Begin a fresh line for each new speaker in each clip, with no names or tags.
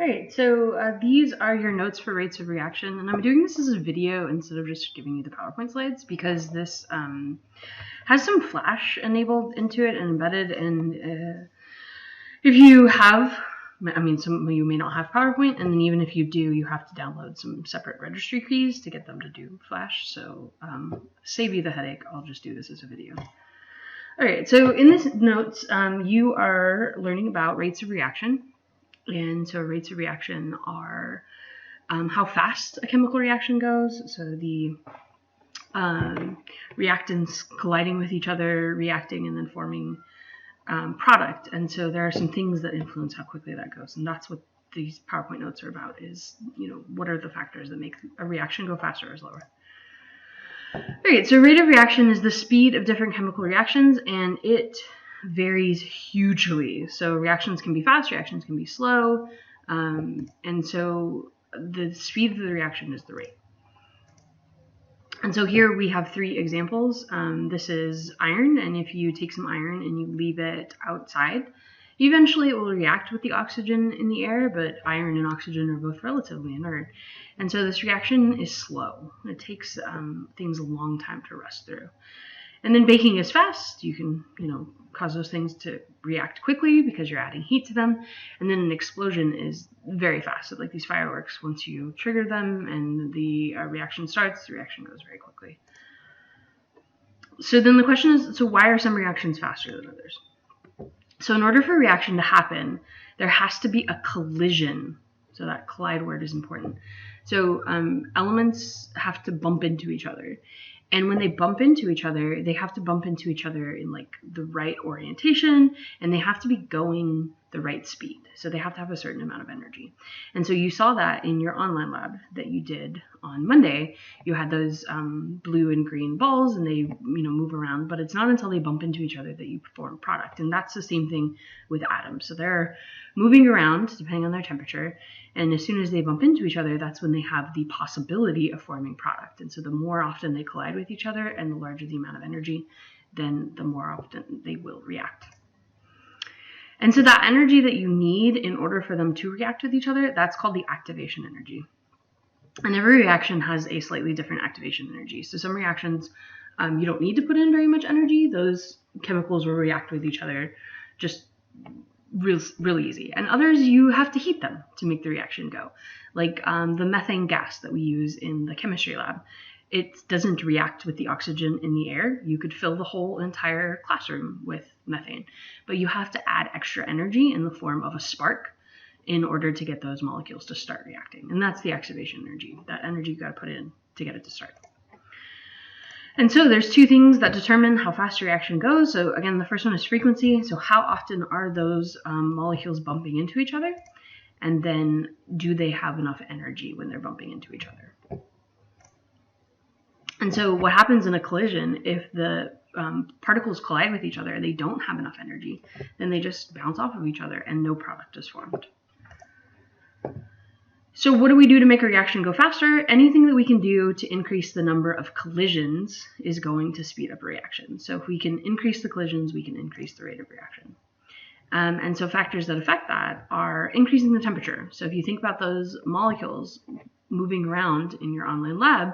All right, so these are your notes for rates of reaction, and I'm doing this as a video instead of just giving you the PowerPoint slides because this has some Flash enabled into it and embedded, and if you have, some of you may not have PowerPoint, and then even if you do, you have to download some separate registry keys to get them to do Flash, so save you the headache, I'll just do this as a video. All right, so in this notes, you are learning about rates of reaction. And so rates of reaction are how fast a chemical reaction goes. So the reactants colliding with each other, reacting, and then forming product. And so there are some things that influence how quickly that goes. And that's what these PowerPoint notes are about is, what are the factors that make a reaction go faster or slower? All right, so rate of reaction is the speed of different chemical reactions, and it varies hugely. So reactions can be fast, reactions can be slow, and so the speed of the reaction is the rate. And so here we have 3 examples. This is iron, and if you take some iron and you leave it outside, eventually it will react with the oxygen in the air, but iron and oxygen are both relatively inert. And so this reaction is slow. It takes things a long time to rust through. And then baking is fast. You can, cause those things to react quickly because you're adding heat to them. And then an explosion is very fast. So like these fireworks, once you trigger them and the reaction starts, the reaction goes very quickly. So then the question is, so why are some reactions faster than others? So in order for a reaction to happen, there has to be a collision. So that collide word is important. So elements have to bump into each other. And when they bump into each other, they have to bump into each other in like the right orientation, and they have to be going the right speed. So they have to have a certain amount of energy. And so you saw that in your online lab that you did on Monday. You had those blue and green balls, and they move around, but it's not until they bump into each other that you form product. And that's the same thing with atoms. So they're moving around depending on their temperature, and as soon as they bump into each other, that's when they have the possibility of forming product. And so the more often they collide with each other and the larger the amount of energy, then the more often they will react. And so that energy that you need in order for them to react with each other, that's called the activation energy. And every reaction has a slightly different activation energy. So some reactions, you don't need to put in very much energy. Those chemicals will react with each other just really easy. And others, you have to heat them to make the reaction go. Like the methane gas that we use in the chemistry lab. It doesn't react with the oxygen in the air. You could fill the whole entire classroom with methane, but you have to add extra energy in the form of a spark in order to get those molecules to start reacting. And that's the activation energy, that energy you got to put in to get it to start. And so there's 2 things that determine how fast a reaction goes. So again, the first one is frequency. So how often are those molecules bumping into each other? And then do they have enough energy when they're bumping into each other? And so what happens in a collision, if the particles collide with each other and they don't have enough energy, then they just bounce off of each other and no product is formed. So what do we do to make a reaction go faster? Anything that we can do to increase the number of collisions is going to speed up a reaction. So if we can increase the collisions, we can increase the rate of reaction. And so factors that affect that are increasing the temperature. So if you think about those molecules moving around in your online lab,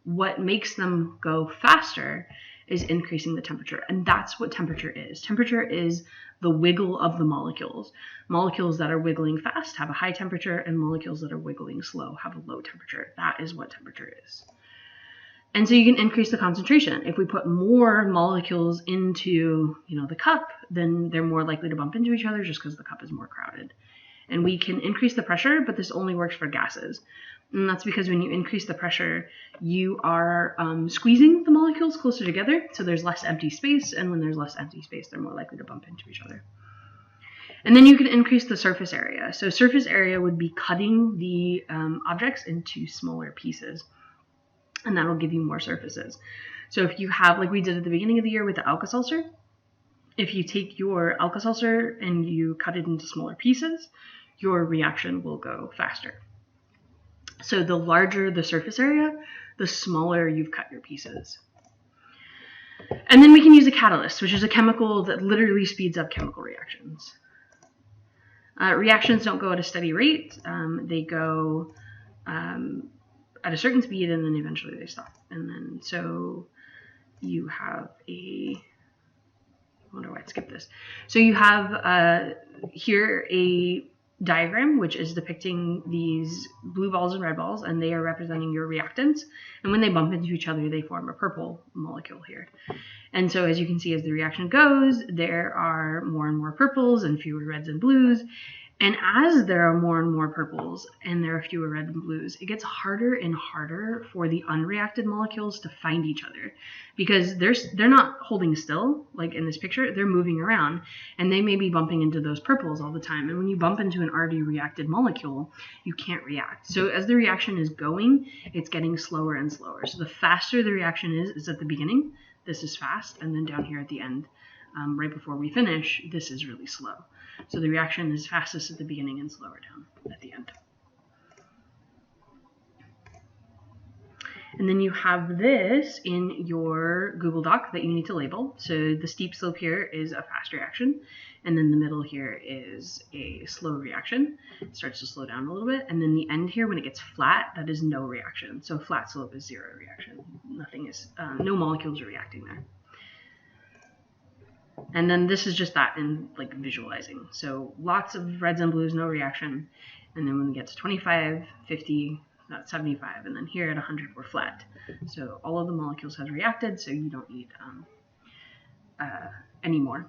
what makes them go faster is increasing the temperature. And that's what temperature is. Temperature is the wiggle of the molecules. Molecules that are wiggling fast have a high temperature, and molecules that are wiggling slow have a low temperature. That is what temperature is. And so you can increase the concentration. If we put more molecules into, the cup, then they're more likely to bump into each other just because the cup is more crowded. And we can increase the pressure, but this only works for gases. And that's because when you increase the pressure, you are squeezing the molecules closer together, so there's less empty space, and when there's less empty space, they're more likely to bump into each other. And then you can increase the surface area. So surface area would be cutting the objects into smaller pieces, and that'll give you more surfaces. So if you have, like we did at the beginning of the year with the Alka-Seltzer, if you take your Alka-Seltzer and you cut it into smaller pieces, your reaction will go faster. So the larger the surface area, the smaller you've cut your pieces. And then we can use a catalyst, which is a chemical that literally speeds up chemical reactions. Reactions don't go at a steady rate. They go at a certain speed, and then eventually they stop. And then so you have I wonder why I skipped this. So you have here a diagram which is depicting these blue balls and red balls, and they are representing your reactants. And when they bump into each other, they form a purple molecule here. And so as you can see, as the reaction goes, there are more and more purples and fewer reds and blues. And as there are more and more purples and there are fewer red and blues, it gets harder and harder for the unreacted molecules to find each other, because they're not holding still like in this picture. They're moving around, and they may be bumping into those purples all the time. And when you bump into an already reacted molecule, you can't react. So as the reaction is going, it's getting slower and slower. So the faster the reaction is at the beginning, this is fast, and then down here at the end, right before we finish, this is really slow. So the reaction is fastest at the beginning and slower down at the end. And then you have this in your Google Doc that you need to label. So the steep slope here is a fast reaction, and then the middle here is a slow reaction. It starts to slow down a little bit, and then the end here, when it gets flat, that is no reaction. So flat slope is zero reaction. Nothing is, no molecules are reacting there. And then this is just that in like visualizing. So lots of reds and blues, no reaction. And then when we get to 25, 50, that's 75. And then here at 100, we're flat. So all of the molecules have reacted, so you don't need any more.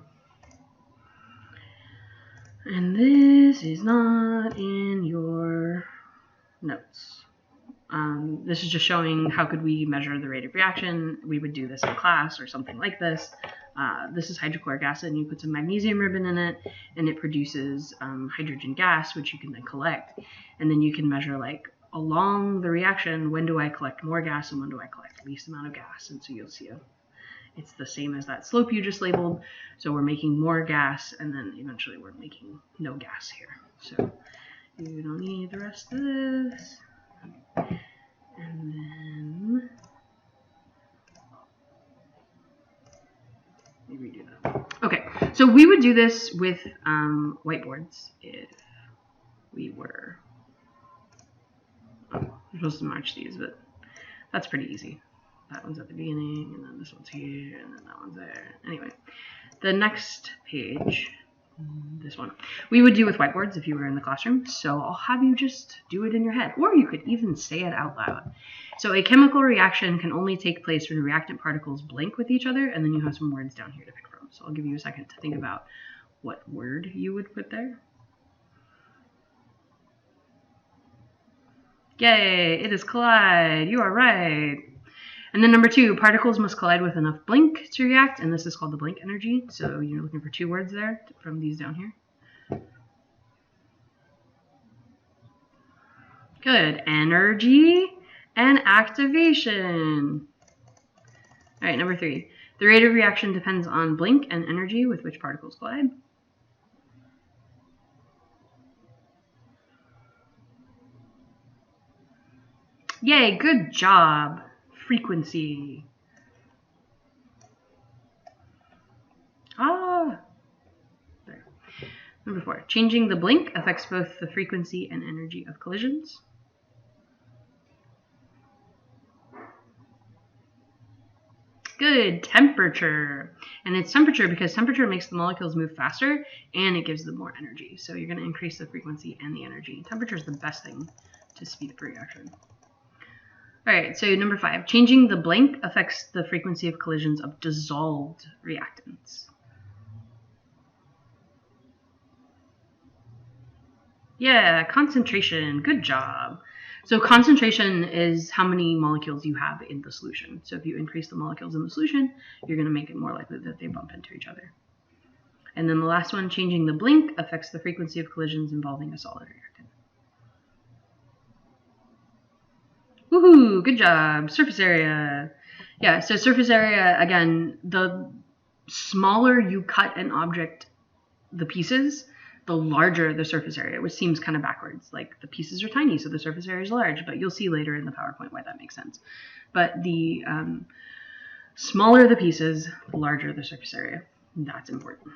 And this is not in your notes. This is just showing how could we measure the rate of reaction. We would do this in class or something like this. This is hydrochloric acid, and you put some magnesium ribbon in it, and it produces hydrogen gas, which you can then collect. And then you can measure, like, along the reaction, when do I collect more gas and when do I collect least amount of gas. And so you'll see it's the same as that slope you just labeled. So we're making more gas, and then eventually we're making no gas here. So you don't need the rest of this. And then let me redo that. Okay, so we would do this with whiteboards if we were supposed to match these, but that's pretty easy. That one's at the beginning, and then this one's here, and then that one's there. Anyway, the next page, this one, we would do with whiteboards if you were in the classroom. So I'll have you just do it in your head, or you could even say it out loud. So a chemical reaction can only take place when reactant particles blink with each other, and then you have some words down here to pick from. So I'll give you a second to think about what word you would put there. Yay, it is collide. You are right. And then number 2, particles must collide with enough blink to react, and this is called the blink energy. So you're looking for 2 words there from these down here. Good. Energy and activation. All right, number 3. The rate of reaction depends on blink and energy with which particles collide. Yay, good job. Frequency. There. Number 4. Changing the blink affects both the frequency and energy of collisions. Good. Temperature. And it's temperature because temperature makes the molecules move faster and it gives them more energy. So you're going to increase the frequency and the energy. Temperature is the best thing to speed up reaction. All right, so number 5, changing the blink affects the frequency of collisions of dissolved reactants. Yeah, concentration, good job. So concentration is how many molecules you have in the solution. So if you increase the molecules in the solution, you're going to make it more likely that they bump into each other. And then the last one, changing the blink affects the frequency of collisions involving a solid reactant. Woohoo, good job. Surface area. Yeah, so surface area, again, the smaller you cut an object, the pieces, the larger the surface area, which seems kind of backwards. Like the pieces are tiny, so the surface area is large, but you'll see later in the PowerPoint why that makes sense. But the smaller the pieces, the larger the surface area. That's important.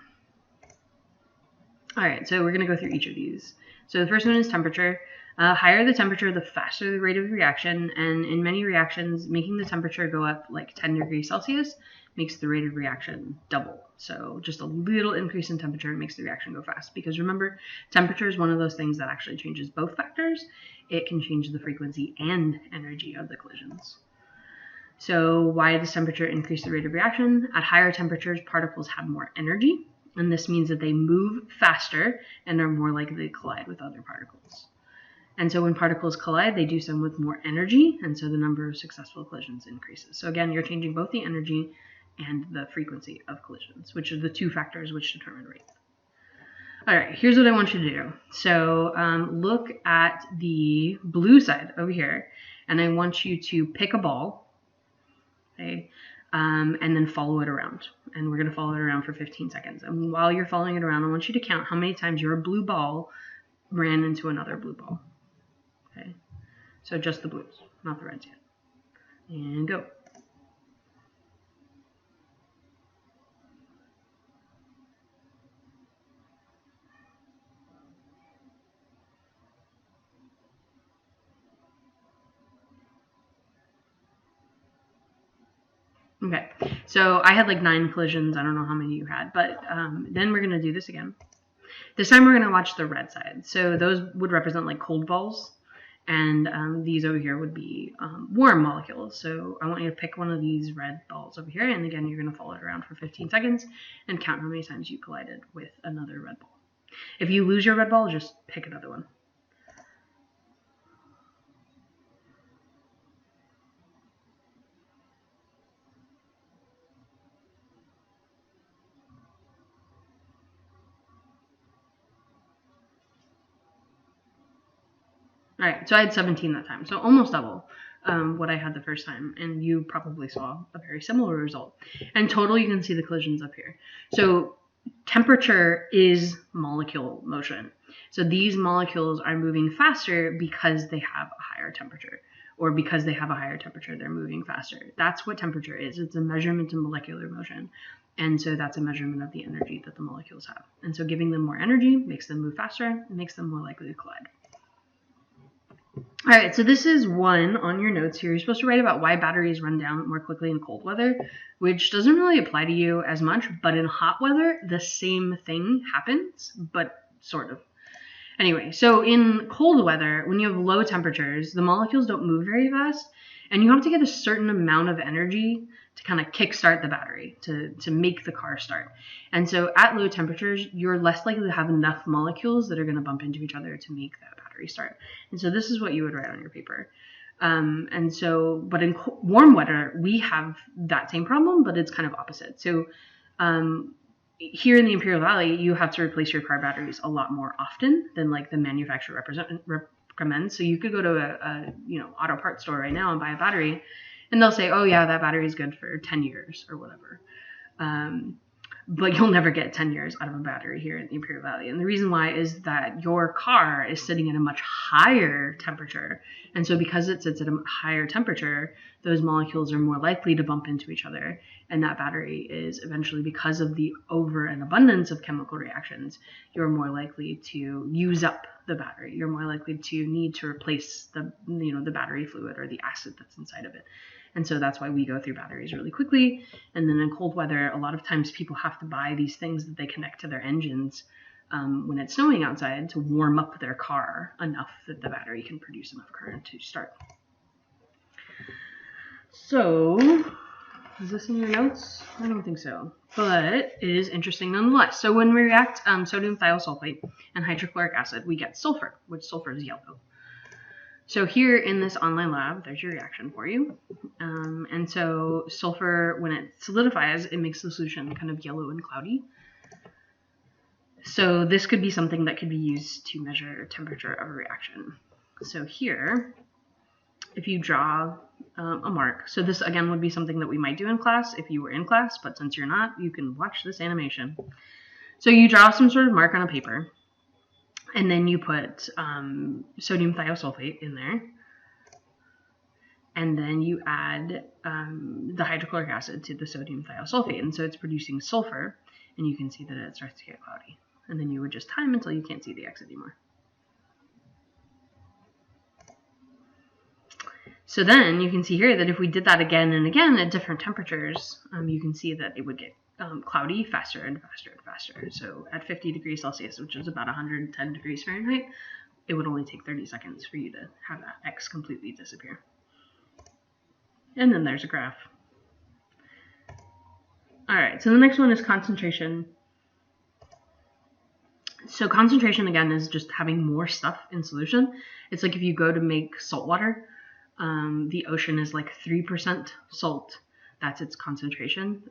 All right, so we're going to go through each of these. So the first one is temperature. Higher the temperature, the faster the rate of reaction. And in many reactions, making the temperature go up like 10 degrees Celsius makes the rate of reaction double. So just a little increase in temperature makes the reaction go fast. Because remember, temperature is one of those things that actually changes both factors. It can change the frequency and energy of the collisions. So why does temperature increase the rate of reaction? At higher temperatures, particles have more energy. And this means that they move faster and are more likely to collide with other particles. And so when particles collide, they do so with more energy, and so the number of successful collisions increases. So again, you're changing both the energy and the frequency of collisions, which are the two factors which determine rate. All right, here's what I want you to do. So look at the blue side over here, and I want you to pick a ball, okay, and then follow it around. And we're going to follow it around for 15 seconds. And while you're following it around, I want you to count how many times your blue ball ran into another blue ball. Okay, so just the blues, not the reds yet. And go. Okay, so I had like 9 collisions. I don't know how many you had, but then we're going to do this again. This time we're going to watch the red side. So those would represent like cold balls, and these over here would be warm molecules. So I want you to pick one of these red balls over here, and again, you're going to follow it around for 15 seconds and count how many times you collided with another red ball. If you lose your red ball, just pick another one. All right, so I had 17 that time, so almost double what I had the first time, and you probably saw a very similar result. And total, you can see the collisions up here. So temperature is molecule motion. So these molecules are moving faster because they have a higher temperature, or because they have a higher temperature, they're moving faster. That's what temperature is. It's a measurement of molecular motion. And so that's a measurement of the energy that the molecules have. And so giving them more energy makes them move faster and makes them more likely to collide. All right, so this is one on your notes here. You're supposed to write about why batteries run down more quickly in cold weather, which doesn't really apply to you as much, but in hot weather, the same thing happens, but sort of. Anyway, so in cold weather, when you have low temperatures, the molecules don't move very fast, and you have to get a certain amount of energy to kind of kickstart the battery, to make the car start. And so at low temperatures, you're less likely to have enough molecules that are going to bump into each other to make that battery start. And so this is what you would write on your paper. And so, but in warm weather, we have that same problem, but it's kind of opposite. So here in the Imperial Valley, you have to replace your car batteries a lot more often than like the manufacturer recommends. So you could go to a auto parts store right now and buy a battery, and they'll say, oh yeah, that battery is good for 10 years or whatever. But you'll never get 10 years out of a battery here in the Imperial Valley. And the reason why is that your car is sitting at a much higher temperature. And so because it sits at a higher temperature, those molecules are more likely to bump into each other. And that battery is eventually, because of the over and abundance of chemical reactions, you're more likely to use up the battery. You're more likely to need to replace the battery fluid or the acid that's inside of it. And so that's why we go through batteries really quickly. And then in cold weather, a lot of times people have to buy these things that they connect to their engines when it's snowing outside to warm up their car enough that the battery can produce enough current to start. So, is this in your notes? I don't think so, but it is interesting nonetheless. So when we react sodium thiosulfate and hydrochloric acid, we get sulfur, which sulfur is yellow. So here in this online lab, there's your reaction for you. And so sulfur, when it solidifies, it makes the solution kind of yellow and cloudy. So this could be something that could be used to measure temperature of a reaction. So here, if you draw a mark, so this again would be something that we might do in class if you were in class, but since you're not, you can watch this animation. So you draw some sort of mark on a paper, and then you put sodium thiosulfate in there. And then you add the hydrochloric acid to the sodium thiosulfate. And so it's producing sulfur. And you can see that it starts to get cloudy. and then you would just time until you can't see the x anymore. So then you can see here that if we did that again and again at different temperatures, you can see that it would get cloudy faster and faster and faster. So at 50 degrees Celsius, which is about 110 degrees Fahrenheit, it would only take 30 seconds for you to have that x completely disappear. And then there's a graph. All right, so the next one is concentration. So concentration, again, is just having more stuff in solution. It's like if you go to make salt water, the ocean is like 3% salt. That's its concentration.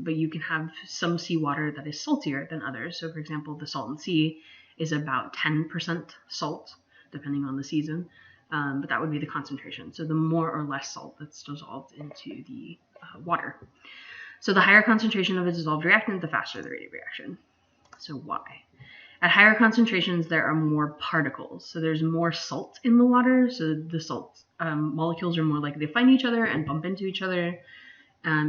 But you can have some seawater that is saltier than others. So for example, the Salton Sea is about 10% salt, depending on the season. But that would be the concentration. So the more or less salt that's dissolved into the water. So the higher concentration of a dissolved reactant, the faster the rate of reaction. So why? At higher concentrations, there are more particles. So there's more salt in the water. So the salt molecules are more likely to find each other and bump into each other,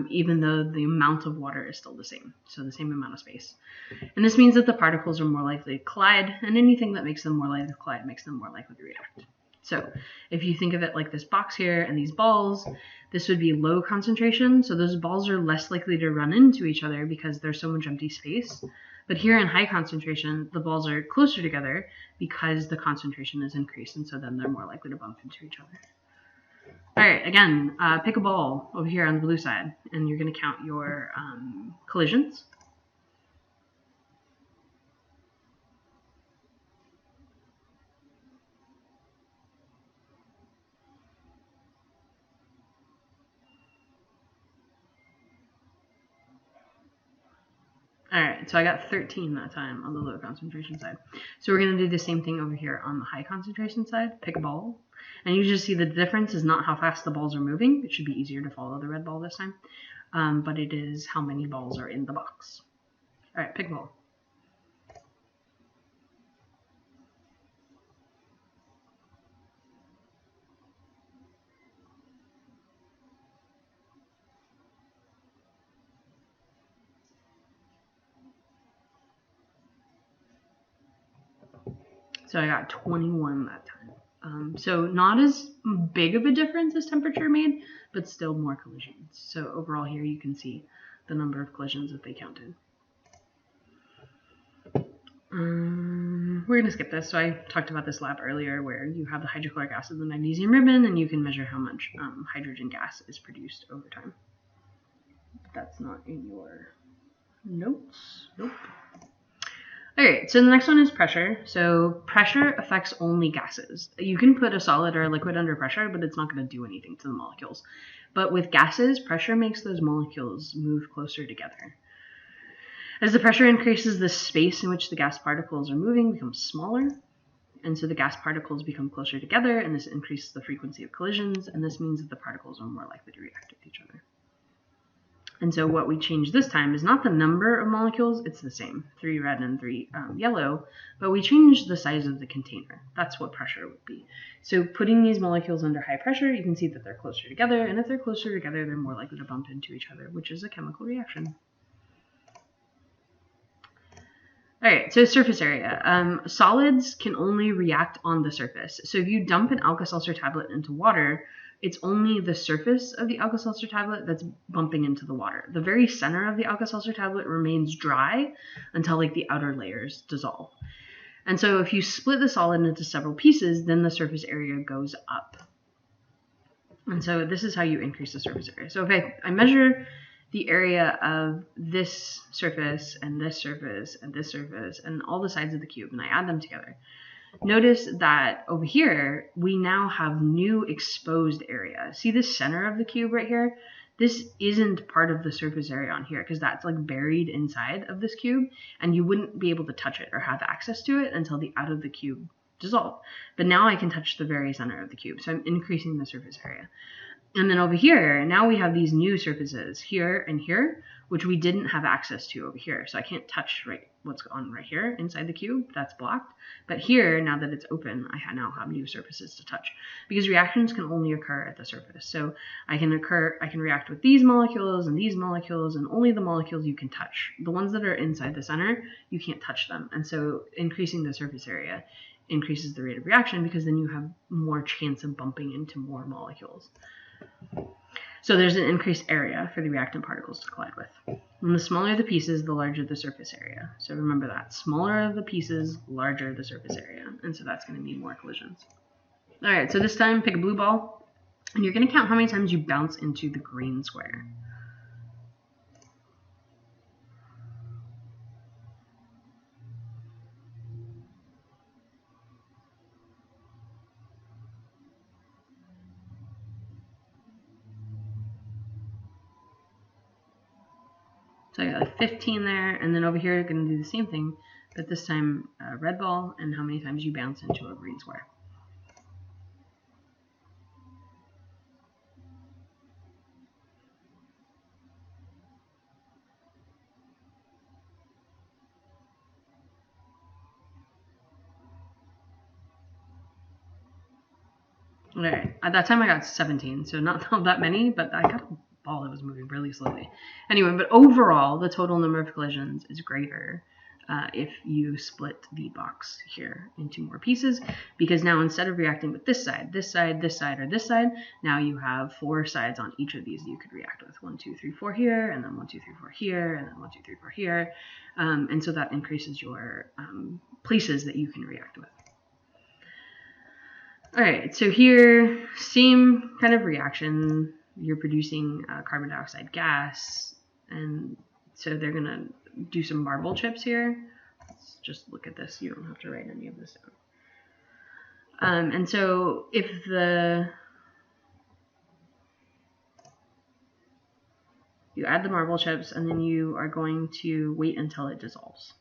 even though the amount of water is still the same. So the same amount of space. And this means that the particles are more likely to collide, and anything that makes them more likely to collide makes them more likely to react. So if you think of it like this box here and these balls, this would be low concentration. So those balls are less likely to run into each other because there's so much empty space. But here in high concentration, the balls are closer together because the concentration is increased, and so then they're more likely to bump into each other. All right, again, pick a ball over here on the blue side, and you're going to count your collisions. All right, so I got 13 that time on the low concentration side. So we're going to do the same thing over here on the high concentration side. Pick a ball. And you just see the difference is not how fast the balls are moving. It should be easier to follow the red ball this time. But it is how many balls are in the box. All right, pick a ball. So I got 21 that time. So not as big of a difference as temperature made, but still more collisions. So overall here you can see the number of collisions that they counted. We're going to skip this. So I talked about this lab earlier where you have the hydrochloric acid and the magnesium ribbon, and you can measure how much hydrogen gas is produced over time. That's not in your notes. Nope. All right, so the next one is pressure. So pressure affects only gases. You can put a solid or a liquid under pressure, but it's not going to do anything to the molecules. But with gases, pressure makes those molecules move closer together. As the pressure increases, the space in which the gas particles are moving becomes smaller. And so the gas particles become closer together, and this increases the frequency of collisions, and this means that the particles are more likely to react with each other. And so what we changed this time is not the number of molecules, it's the same, 3 red and 3 yellow, but we changed the size of the container. That's what pressure would be. So putting these molecules under high pressure, you can see that they're closer together, and if they're closer together, they're more likely to bump into each other, which is a chemical reaction. All right, so surface area. Solids can only react on the surface. So if you dump an Alka-Seltzer tablet into water, it's only the surface of the Alka-Seltzer tablet that's bumping into the water. The very center of the Alka-Seltzer tablet remains dry until like the outer layers dissolve. And so if you split the solid into several pieces, then the surface area goes up. And so this is how you increase the surface area. So if I measure the area of this surface and this surface and this surface and all the sides of the cube, and I add them together, notice that over here, we now have new exposed area. See the center of the cube right here? This isn't part of the surface area on here because that's like buried inside of this cube, and you wouldn't be able to touch it or have access to it until the out of the cube dissolved. But now I can touch the very center of the cube, so I'm increasing the surface area. And then over here, now we have these new surfaces here and here, which we didn't have access to over here. So I can't touch what's on right here inside the cube. That's blocked. But here, now that it's open, I now have new surfaces to touch, because reactions can only occur at the surface. So I can react with these molecules, and only the molecules you can touch. The ones that are inside the center, you can't touch them. And so increasing the surface area increases the rate of reaction, because then you have more chance of bumping into more molecules. So there's an increased area for the reactant particles to collide with. And the smaller the pieces, the larger the surface area. So remember that. Smaller the pieces, larger the surface area. And so that's going to mean more collisions. All right, so this time pick a blue ball, and you're going to count how many times you bounce into the green square. So I got like 15 there, and then over here you're going to do the same thing, but this time a red ball, and how many times you bounce into a green square. All right, at that time I got 17, so not that many, but I got a ball that was moving really slowly. Anyway, but overall, the total number of collisions is greater if you split the box here into more pieces, because now instead of reacting with this side, this side, this side, or this side, now you have 4 sides on each of these that you could react with. 1, 2, 3, 4 here, and then 1, 2, 3, 4 here, and then 1, 2, 3, 4 here. And so that increases your places that you can react with. All right, so here, same kind of reaction. You're producing carbon dioxide gas, and so they're going to do some marble chips here. Let's just look at this. You don't have to write any of this down. And so if you add the marble chips, and then you are going to wait until it dissolves.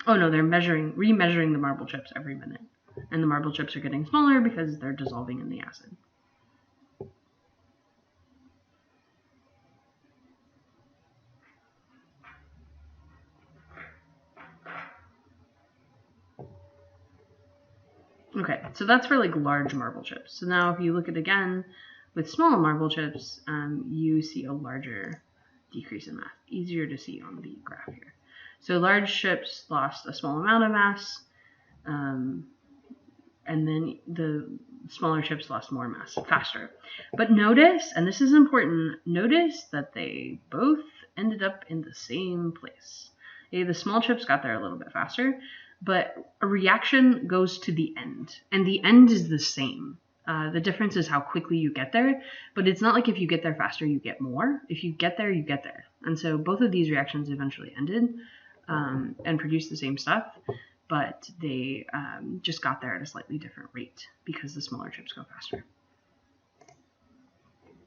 Oh no, they're remeasuring the marble chips every minute. And the marble chips are getting smaller because they're dissolving in the acid. Okay, so that's for like large marble chips. So now if you look at it again with small marble chips, you see a larger decrease in mass. Easier to see on the graph here. So large chips lost a small amount of mass, and then the smaller chips lost more mass faster. But notice, and this is important, notice that they both ended up in the same place. Okay, the small chips got there a little bit faster, but a reaction goes to the end, and the end is the same. The difference is how quickly you get there, but it's not like if you get there faster, you get more. If you get there, you get there. And so both of these reactions eventually ended and produced the same stuff, but they just got there at a slightly different rate because the smaller chips go faster.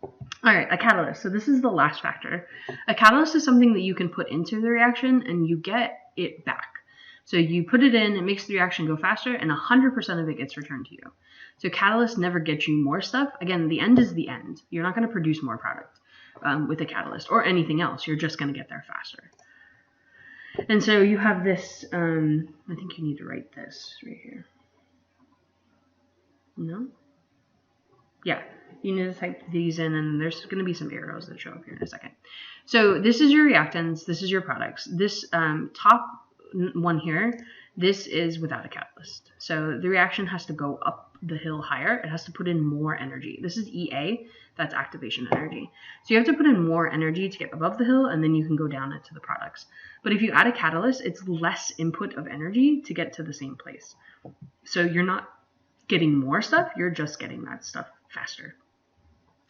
All right, a catalyst. So this is the last factor. A catalyst is something that you can put into the reaction and you get it back. So you put it in, it makes the reaction go faster, and 100% of it gets returned to you. So catalysts never get you more stuff. Again, the end is the end. You're not going to produce more product with a catalyst or anything else. You're just going to get there faster. And so you have this, I think you need to write this right here. No? Yeah, you need to type these in, and there's going to be some arrows that show up here in a second. So this is your reactants, this is your products. This top one here, this is without a catalyst. So the reaction has to go up the hill higher. It has to put in more energy. This is EA, that's activation energy. So you have to put in more energy to get above the hill, and then you can go down into the products. But if you add a catalyst, it's less input of energy to get to the same place. So you're not getting more stuff, you're just getting that stuff faster.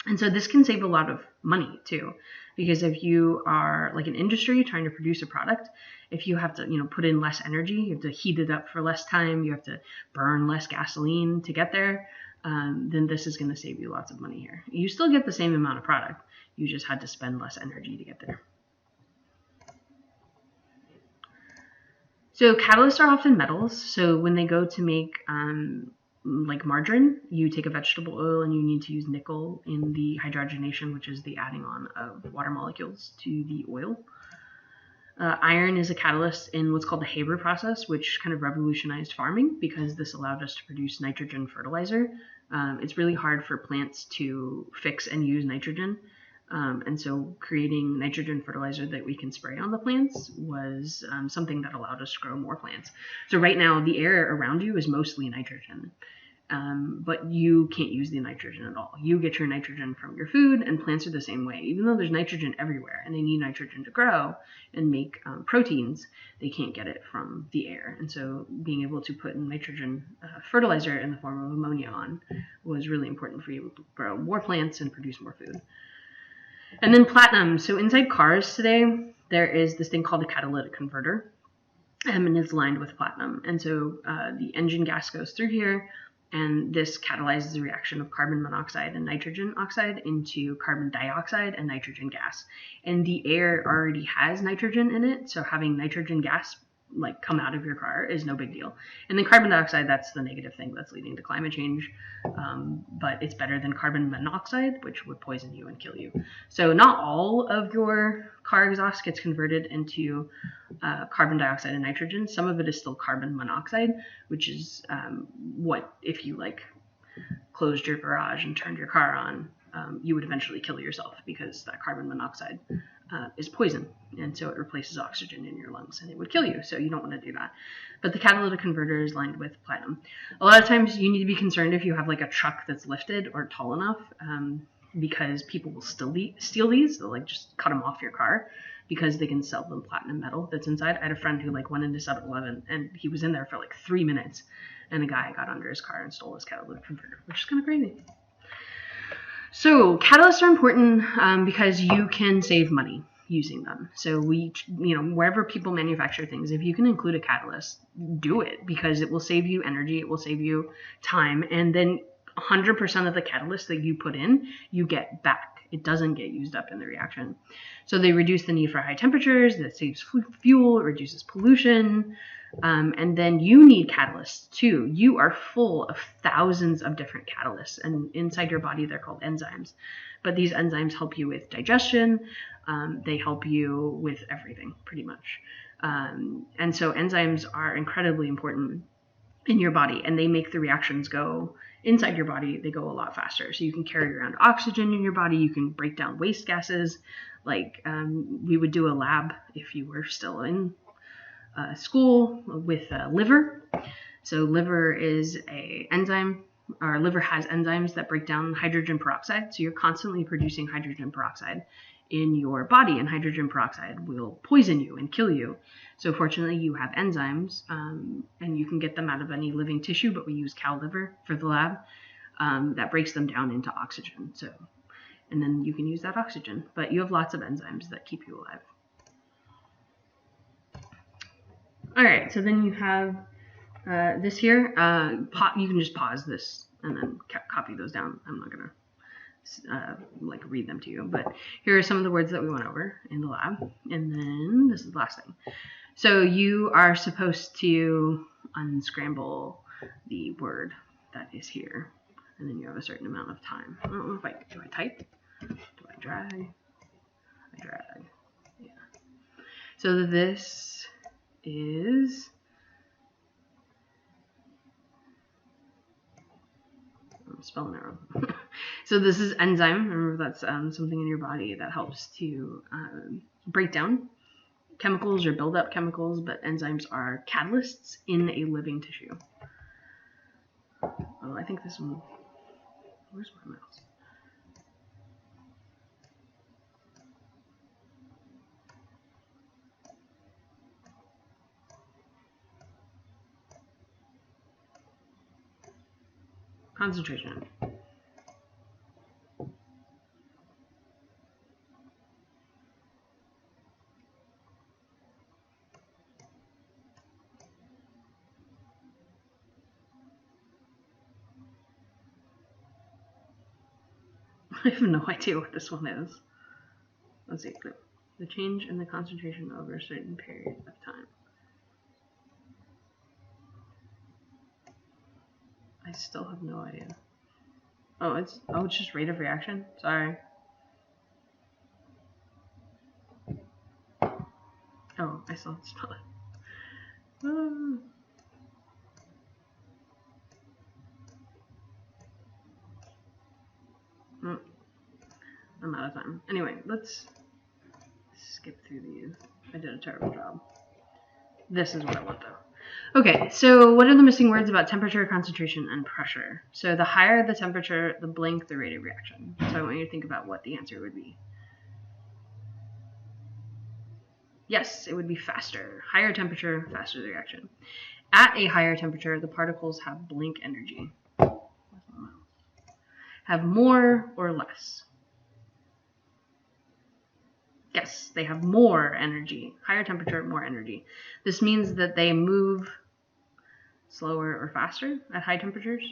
And so this can save a lot of money too, because if you are like an industry trying to produce a product, if you have to, put in less energy, you have to heat it up for less time, you have to burn less gasoline to get there, then this is going to save you lots of money here. You still get the same amount of product, you just had to spend less energy to get there. So catalysts are often metals. So when they go to make like margarine, you take a vegetable oil and you need to use nickel in the hydrogenation, which is the adding on of water molecules to the oil. Iron is a catalyst in what's called the Haber process, which kind of revolutionized farming because this allowed us to produce nitrogen fertilizer. It's really hard for plants to fix and use nitrogen. And so creating nitrogen fertilizer that we can spray on the plants was something that allowed us to grow more plants. So right now, the air around you is mostly nitrogen. But you can't use the nitrogen at all. You get your nitrogen from your food, and plants are the same way. Even though there's nitrogen everywhere and they need nitrogen to grow and make proteins, they can't get it from the air. And so being able to put nitrogen fertilizer in the form of ammonia on was really important for you to grow more plants and produce more food. And then platinum. So inside cars today, there is this thing called a catalytic converter, and it's lined with platinum. And so the engine gas goes through here, and this catalyzes the reaction of carbon monoxide and nitrogen oxide into carbon dioxide and nitrogen gas. And the air already has nitrogen in it, so having nitrogen gas like come out of your car is no big deal. And then carbon dioxide, that's the negative thing that's leading to climate change, but it's better than carbon monoxide, which would poison you and kill you. So not all of your car exhaust gets converted into carbon dioxide and nitrogen. Some of it is still carbon monoxide, which is what if you like closed your garage and turned your car on, you would eventually kill yourself because that carbon monoxide is poison, and so it replaces oxygen in your lungs and it would kill you, so you don't want to do that. But the catalytic converter is lined with platinum. A lot of times you need to be concerned if you have like a truck that's lifted or tall enough, because people will still steal these. They'll like just cut them off your car because they can sell them platinum metal that's inside. I had a friend who like went into 7-Eleven and he was in there for like 3 minutes, and a guy got under his car and stole his catalytic converter, which is kind of crazy. So catalysts are important because you can save money using them. So wherever people manufacture things, if you can include a catalyst, do it, because it will save you energy, it will save you time, and then 100% of the catalyst that you put in, you get back. It doesn't get used up in the reaction. So they reduce the need for high temperatures, that saves fuel, it reduces pollution, and then you need catalysts too. You are full of thousands of different catalysts, and inside your body they're called enzymes. But these enzymes help you with digestion. They help you with everything, pretty much. And so enzymes are incredibly important in your body, and they make the reactions go inside your body. They go a lot faster. So you can carry around oxygen in your body. You can break down waste gases. Like we would do a lab if you were still in school with liver. So liver is a enzyme. Our liver has enzymes that break down hydrogen peroxide. So you're constantly producing hydrogen peroxide in your body, and hydrogen peroxide will poison you and kill you. So fortunately you have enzymes, and you can get them out of any living tissue, but we use cow liver for the lab, that breaks them down into oxygen. So, and then you can use that oxygen, but you have lots of enzymes that keep you alive. All right, so then you have this here. You can just pause this and then copy those down. I'm not gonna like read them to you, but here are some of the words that we went over in the lab, and then this is the last thing. So you are supposed to unscramble the word that is here, and then you have a certain amount of time. I don't know if do I type? Do I drag? I drag. Yeah. So this is I'm spelling it wrong. So this is enzyme. Remember, that's something in your body that helps to break down chemicals or build up chemicals, but enzymes are catalysts in a living tissue. Oh, I think this one, where's my mouse? Concentration. I have no idea what this one is. Let's see. The change in the concentration over a certain period of time. I still have no idea. Oh, it's just rate of reaction. Sorry. Oh, I still have to spell it. I'm out of time. Anyway, let's skip through these. I did a terrible job. This is what I want, though. Okay, so what are the missing words about temperature, concentration, and pressure? So the higher the temperature, the blink, the rate of reaction. So I want you to think about what the answer would be. Yes, it would be faster. Higher temperature, faster the reaction. At a higher temperature, the particles have blink energy. Have more or less? Yes, they have more energy. Higher temperature, more energy. This means that they move slower or faster at high temperatures?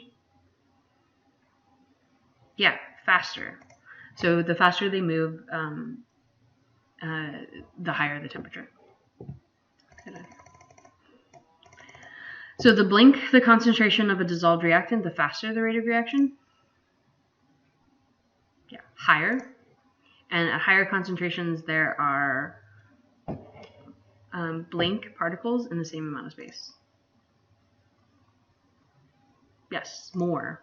Yeah, faster. So the faster they move, the higher the temperature. So the blink, the concentration of a dissolved reactant, the faster the rate of reaction? Yeah, higher. And at higher concentrations, there are blink particles in the same amount of space. Yes, more.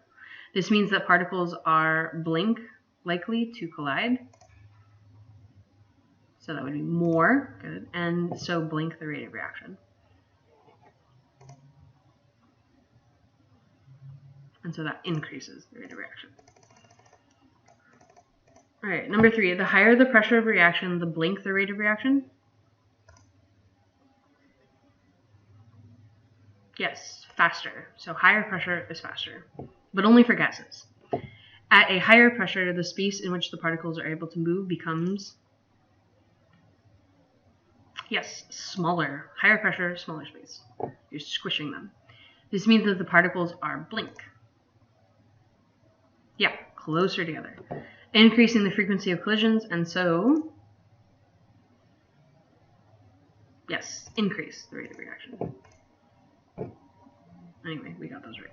This means that particles are blink likely to collide. So that would be more, good. And so blink the rate of reaction. And so that increases the rate of reaction. All right, number 3, the higher the pressure of reaction, the blink the rate of reaction? Yes, faster. So higher pressure is faster, but only for gases. At a higher pressure, the space in which the particles are able to move becomes, yes, smaller. Higher pressure, smaller space. You're squishing them. This means that the particles are blink. Yeah, closer together. Increasing the frequency of collisions, and so, yes, increase the rate of reaction. Anyway, we got those right.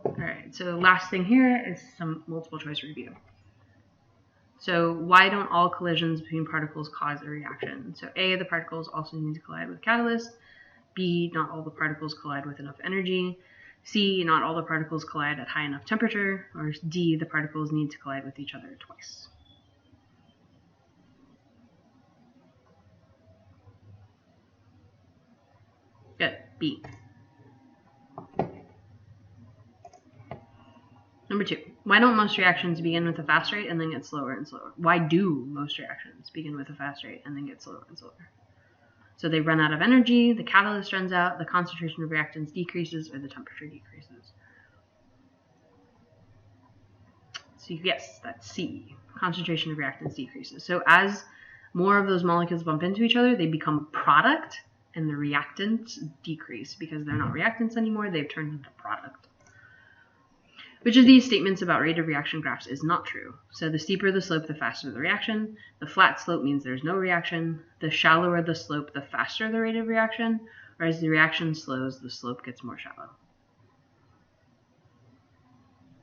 Alright, so the last thing here is some multiple choice review. So why don't all collisions between particles cause a reaction? So A, the particles also need to collide with catalyst. B, not all the particles collide with enough energy. C, not all the particles collide at high enough temperature. Or D, the particles need to collide with each other twice. Good, B. Number 2, why don't most reactions begin with a fast rate and then get slower and slower? Why do most reactions begin with a fast rate and then get slower and slower? So they run out of energy, the catalyst runs out, the concentration of reactants decreases, or the temperature decreases. So yes, that's C. Concentration of reactants decreases. So as more of those molecules bump into each other, they become a product, and the reactants decrease because they're not reactants anymore, they've turned into product. Which of these statements about rate of reaction graphs is not true? So the steeper the slope, the faster the reaction. The flat slope means there's no reaction. The shallower the slope, the faster the rate of reaction. Or as the reaction slows, the slope gets more shallow.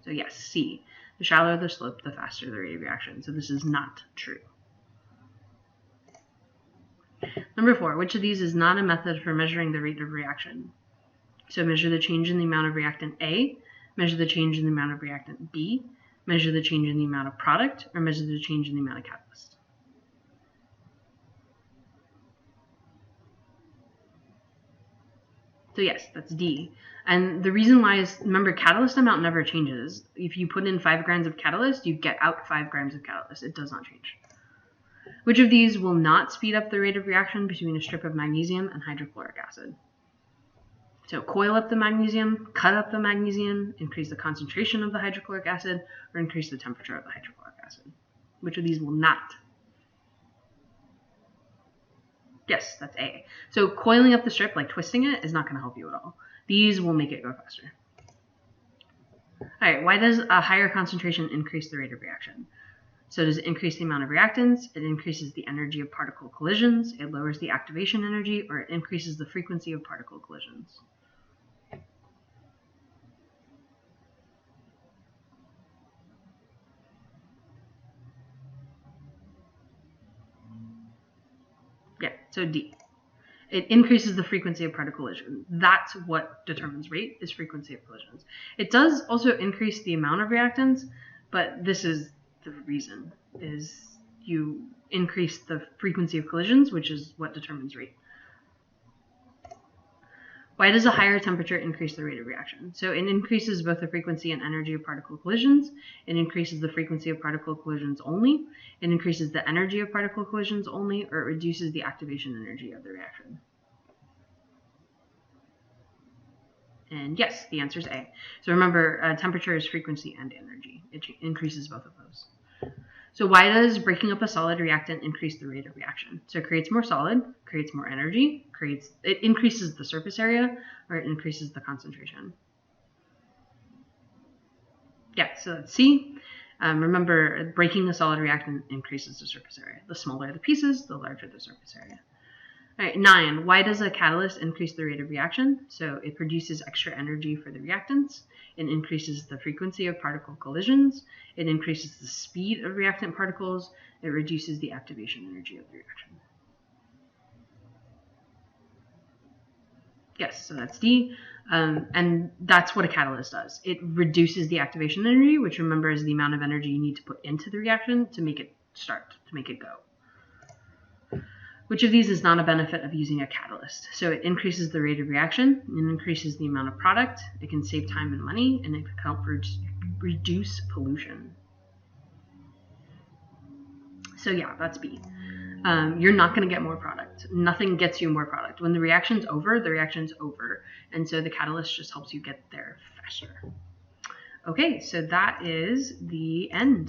So yes, C. The shallower the slope, the faster the rate of reaction. So this is not true. Number 4, which of these is not a method for measuring the rate of reaction? So measure the change in the amount of reactant A, measure the change in the amount of reactant B, measure the change in the amount of product, or measure the change in the amount of catalyst. So yes, that's D. And the reason why is, remember, catalyst amount never changes. If you put in 5 grams of catalyst, you get out 5 grams of catalyst. It does not change. Which of these will not speed up the rate of reaction between a strip of magnesium and hydrochloric acid? So coil up the magnesium, cut up the magnesium, increase the concentration of the hydrochloric acid, or increase the temperature of the hydrochloric acid. Which of these will not? Yes, that's A. So coiling up the strip, like twisting it, is not going to help you at all. These will make it go faster. All right, why does a higher concentration increase the rate of reaction? So does it increase the amount of reactants? It increases the energy of particle collisions, it lowers the activation energy, or it increases the frequency of particle collisions. Yeah, so D. It increases the frequency of particle collisions. That's what determines rate, is frequency of collisions. It does also increase the amount of reactants, but this is the reason, is you increase the frequency of collisions, which is what determines rate. Why does a higher temperature increase the rate of reaction? So it increases both the frequency and energy of particle collisions. It increases the frequency of particle collisions only. It increases the energy of particle collisions only, or it reduces the activation energy of the reaction. And yes, the answer is A. So remember, temperature is frequency and energy. It increases both of those. So why does breaking up a solid reactant increase the rate of reaction? So it creates more solid, creates more energy, it increases the surface area, or it increases the concentration. Yeah, so that's C. Remember, breaking a solid reactant increases the surface area. The smaller the pieces, the larger the surface area. All right, 9. Why does a catalyst increase the rate of reaction? So it produces extra energy for the reactants. It increases the frequency of particle collisions. It increases the speed of reactant particles. It reduces the activation energy of the reaction. Yes, so that's D. And that's what a catalyst does. It reduces the activation energy, which remember is the amount of energy you need to put into the reaction to make it start, to make it go. Which of these is not a benefit of using a catalyst? So it increases the rate of reaction, it increases the amount of product, it can save time and money, and it can help reduce pollution. So yeah, that's B. You're not going to get more product. Nothing gets you more product. When the reaction's over, the reaction's over. And so the catalyst just helps you get there faster. Okay, so that is the end.